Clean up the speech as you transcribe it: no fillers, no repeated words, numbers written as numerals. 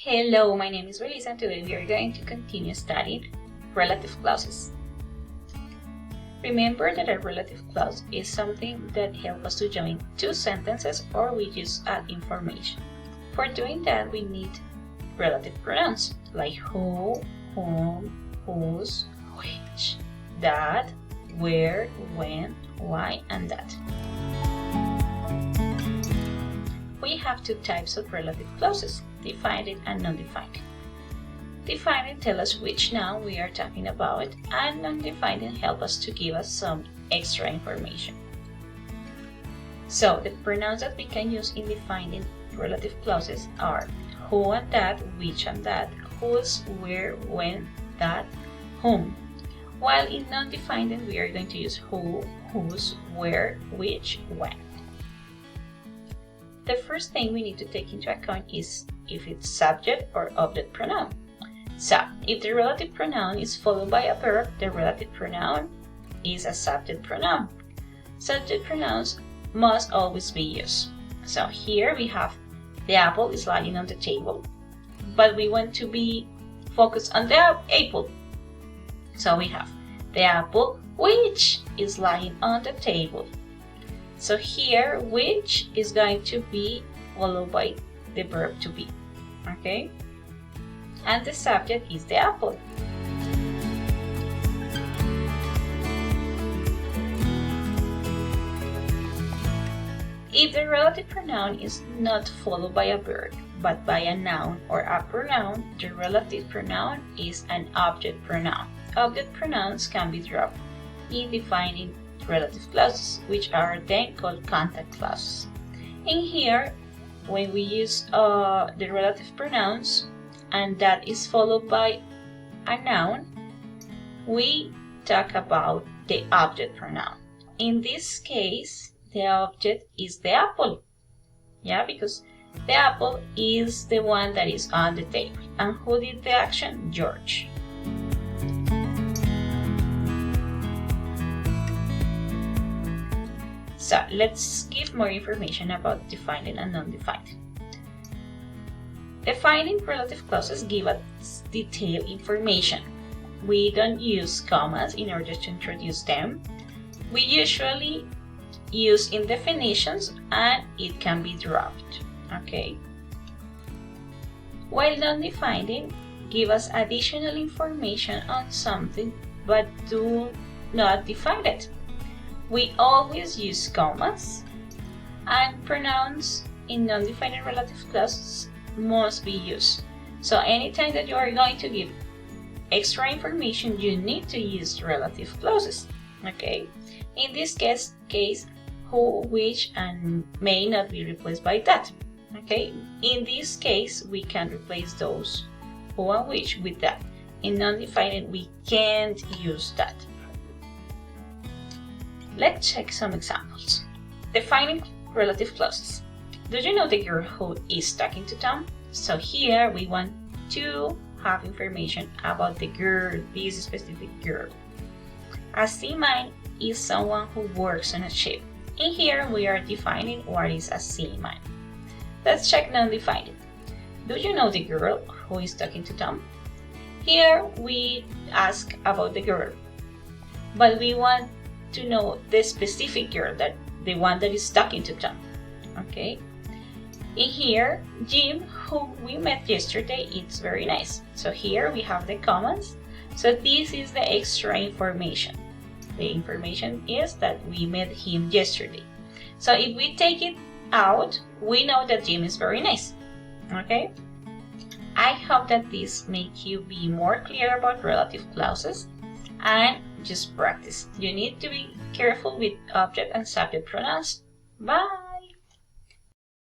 Hello, my name is Belisa and today we are going to continue studying relative clauses. Remember that a relative clause is something that helps us to join two sentences or we just add information. For doing that, we need relative pronouns like who, whom, whose, which, that, where, when, why, and that. We have two types of relative clauses, defined and non-defined. Defined tells us which noun we are talking about, and non-defined help us to give us some extra information. So the pronouns that we can use in defining relative clauses are who and that, which and that, whose, where, when, that, whom. While in non-defined we are going to use who, whose, where, which, when. The first thing we need to take into account is if it's subject or object pronoun. So, if the relative pronoun is followed by a verb, the relative pronoun is a subject pronoun. Subject pronouns must always be used. So here we have the apple is lying on the table, but we want to be focused on the apple. So we have the apple which is lying on the table. So here, which is going to be followed by the verb to be, okay? And the subject is the apple. If the relative pronoun is not followed by a verb, but by a noun or a pronoun, the relative pronoun is an object pronoun. Object pronouns can be dropped in defining relative clauses, which are then called contact clauses. In here, when we use the relative pronouns and that is followed by a noun, we talk about the object pronoun. In this case, the object is the apple, because the apple is the one that is on the table. And who did the action? George. So let's give more information about defining and non-defined. Defining relative clauses give us detailed information. We don't use commas in order to introduce them. We usually use indefinitions and it can be dropped, okay? While non-defining give us additional information on something but do not define it. We always use commas, and pronouns in non-defined relative clauses must be used. So anytime that you are going to give extra information, you need to use relative clauses, okay? In this case, who, which, and may not be replaced by that, okay? In this case, we can replace those who and which with that. In non-defined, we can't use that. Let's check some examples. Defining relative clauses. Do you know the girl who is talking to Tom? So here we want to have information about the girl, this specific girl. A seaman is someone who works on a ship. In here we are defining what is a seaman. Let's check non-defined. Do you know the girl who is talking to Tom? Here we ask about the girl, but we want to know the specific girl, the one that is talking to Tom, okay? In here, Jim, who we met yesterday, it's very nice. So here we have the commas. So this is the extra information. The information is that we met him yesterday. So if we take it out, we know that Jim is very nice, okay? I hope that this makes you be more clear about relative clauses and just practice. You need to be careful with object and subject pronouns. Bye!